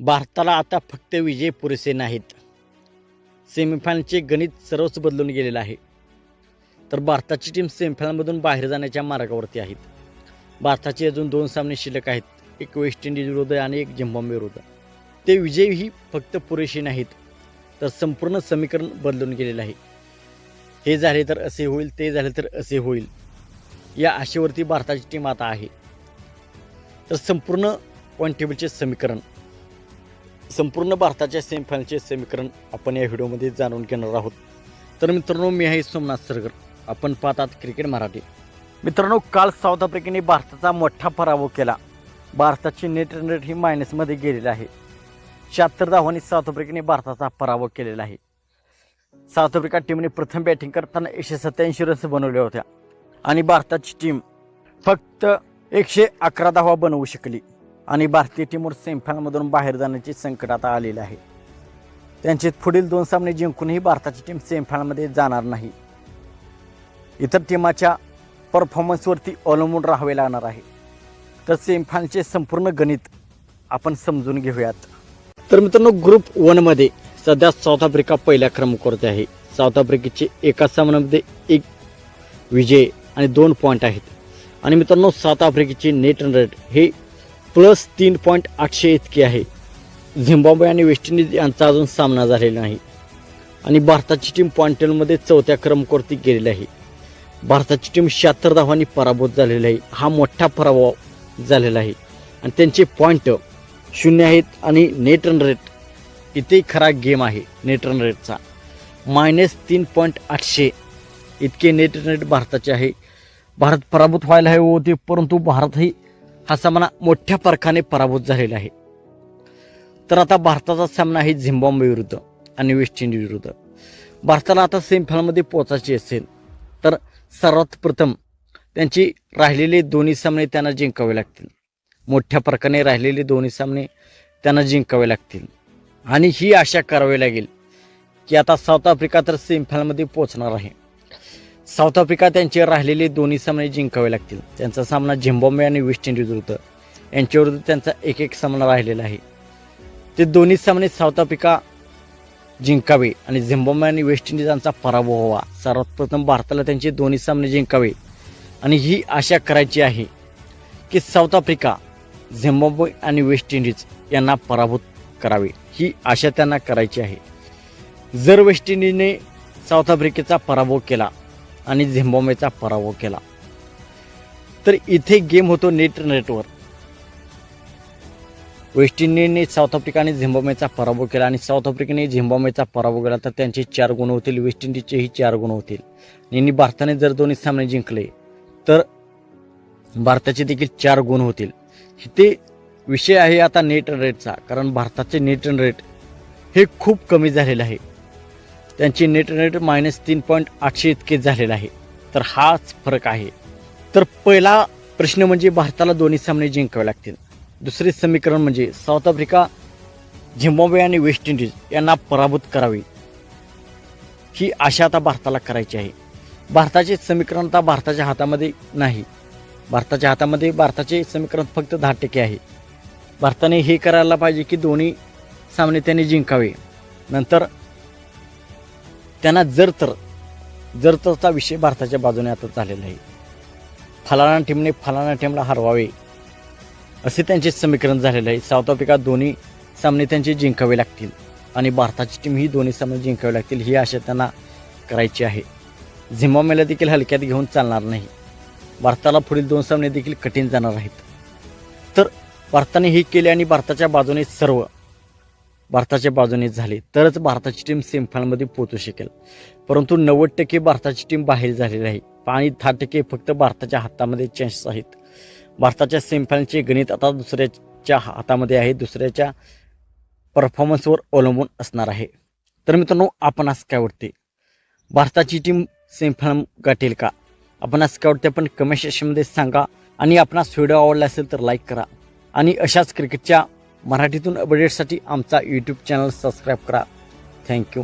भारताला आता फक्त विजय पुरेसे नाहीत, सेमीफायनलचे गणित सर्वच बदलून गेलेलं आहे. तर भारताची टीम सेमीफायनलमधून बाहेर जाण्याच्या मार्गावरती आहेत. भारताचे अजून 2 सामने शिल्लक आहेत, एक वेस्ट इंडिज विरुद्ध आणि एक झिम्बाब्वे विरुद्ध. ते विजयही फक्त पुरेसे नाहीत, तर संपूर्ण समीकरण बदलून गेलेलं आहे. हे झाले तर असे होईल, ते झाले तर असे होईल, या आशेवरती भारताची टीम आता आहे. तर संपूर्ण पॉईंट टेबलचे समीकरण, संपूर्ण भारताच्या सेमीफायनलचे समीकरण आपण या व्हिडिओमध्ये जाणून घेणार आहोत. तर मित्रांनो, मी आहे सोमनाथ सरगर, आपण पाहतात क्रिकेट मराठी. मित्रांनो, काल साऊथ आफ्रिकेने भारताचा मोठा पराभव केला. भारताची नेट रन रेट ही मायनसमध्ये गेलेली आहे. 76 धावांनी साऊथ आफ्रिकेने भारताचा पराभव केलेला आहे. साऊथ आफ्रिका टीमने प्रथम बॅटिंग करताना 187 रन्स बनवल्या होत्या आणि भारताची टीम फक्त 111 धावा बनवू शकली आणि भारतीय टीमवर सेमीफायनलमधून बाहेर जाण्याचे संकट आता आलेले आहे. त्यांचे पुढील 2 सामने जिंकूनही भारताची टीम सेमीफायनलमध्ये जाणार नाही. इतर टीमाच्या परफॉर्मन्सवरती अवलंबून राहावे लागणार आहे. तर सेमीफायनलचे संपूर्ण गणित आपण समजून घेऊयात. तर मित्रांनो, ग्रुप 1 मध्ये सध्या साऊथ आफ्रिका पहिल्या क्रमांकावरती आहे. साऊथ आफ्रिकेचे एका सामन्यामध्ये 1 विजय आणि 2 पॉईंट आहेत. आणि मित्रांनो, साऊथ आफ्रिकेची नेट रन रेट हे +3.800 इतकी आहे. झिम्बाब्वे आणि वेस्ट इंडिज यांचा अजून सामना झालेला नाही आणि भारताची टीम पॉईंट टेबलमध्ये 4थ्या क्रमांकावरती गेलेली आहे. भारताची टीम 76 धावांनी पराभूत झालेली आहे. हा मोठा पराभव झालेला आहे आणि त्यांचे पॉईंट 0 आहेत आणि नेट रन रेट इथे खरा गेम आहे. नेट रन रेटचा -3.800 इतके नेट रन रेट भारताचे आहे. भारत पराभूत व्हायला हवे होते, परंतु भारतही हा सामना मोठ्या फरकाने पराभूत झालेला आहे. तर आता भारताचा सामना आहे झिम्बाब्वे विरुद्ध आणि वेस्ट इंडिज विरुद्ध. भारताला आता सेमीफायनलमध्ये पोहोचायचे असेल तर सर्वात प्रथम त्यांची राहिलेले दोन्ही सामने त्यांना जिंकावे लागतील. मोठ्या फरकाने राहिलेले दोन्ही सामने त्यांना जिंकावे लागतील आणि ही आशा करावी लागेल की आता साऊथ आफ्रिका तर सेमीफायनलमध्ये पोहोचणार आहे. साऊथ आफ्रिका त्यांचे राहिलेले दोन्ही सामने जिंकावे लागतील. त्यांचा सामना झिम्बाब्वे आणि वेस्ट इंडिज विरुद्ध यांच्याविरुद्ध त्यांचा एक सामना राहिलेला आहे. ते दोन्ही सामने साऊथ आफ्रिका जिंकावे आणि झिम्बाब्वे आणि वेस्ट इंडिज यांचा पराभव व्हावा. सर्वात प्रथम भारताला त्यांचे दोन्ही सामने जिंकावे आणि ही आशा करायची आहे की साऊथ आफ्रिका, झिम्बाब्वे आणि वेस्ट इंडिज यांना पराभूत करावे. ही आशा त्यांना करायची आहे. जर वेस्ट इंडिजने साऊथ आफ्रिकेचा पराभव केला आणि झिम्बाब्वेचा पराभव केला तर इथे गेम होतो नेट रन रेटवर. वेस्ट इंडिजने साऊथ आफ्रिका आणि झिम्बाब्वेचा पराभव केला आणि साऊथ आफ्रिकेने झिम्बाब्वेचा पराभव केला तर त्यांचे 4 गुण होतील, वेस्ट इंडिजचेही 4 गुण होतील. आणि भारताने जर दोन्ही सामने जिंकले तर भारताचे देखील 4 गुण होतील. इथे विषय आहे आता नेट रन रेटचा, कारण भारताचे नेट रन रेट हे खूप कमी झालेलं आहे. त्यांची नेट रन रेट -3.800 इतके झालेलं आहे. तर हाच फरक आहे. तर पहिला प्रश्न म्हणजे भारताला दोन्ही सामने जिंकावे लागतील. दुसरे समीकरण म्हणजे साऊथ आफ्रिका, झिम्बाब्वे आणि वेस्ट इंडिज यांना पराभूत करावे. ही आशा आता भारताला करायची आहे. भारताचे समीकरण आता भारताच्या हातामध्ये नाही. भारताच्या हातामध्ये भारताचे समीकरण फक्त 10% आहे. भारताने हे करायला पाहिजे की दोन्ही सामने त्यांनी जिंकावे. नंतर त्यांना जर तरचा विषय भारताच्या बाजूने आता झालेला आहे. फलाना टीमने फलाना टीमला हरवावे असे त्यांचे समीकरण झालेले आहे. साऊथ आफ्रिका दोन्ही सामने त्यांचे जिंकावे लागतील आणि भारताची टीम ही दोन्ही सामने जिंकावे लागतील. ही आशा त्यांना करायची आहे. झिम्बाब्वेला देखील हलक्यात घेऊन चालणार नाही. भारताला पुढील 2 सामने देखील कठीण जाणार आहेत. तर भारताने हे केले आणि भारताच्या बाजूने सर्व भारताच्या बाजूने झाले तरच भारताची टीम सेमीफायनलमध्ये पोहोचू शकेल. परंतु 90% भारताची टीम बाहेर झालेली आहे आणि 10% फक्त भारताच्या हातामध्ये चान्सेस आहेत. भारताच्या सेमीफायनलचे गणित आता दुसऱ्याच्या हातामध्ये आहे, दुसऱ्याच्या परफॉर्मन्सवर अवलंबून असणार आहे. तर मित्रांनो, आपणास काय वाटते, भारताची टीम सेमीफायनल गाठेल का? आपणास काय वाटते आपण कमेंट सेक्शनमध्ये सांगा. आणि आपणास व्हिडिओ आवडला असेल तर लाईक करा आणि अशाच क्रिकेटच्या मराठीतून अपडेट्ससाठी आमचा यूट्यूब चॅनल सबस्क्राईब करा. थँक्यू.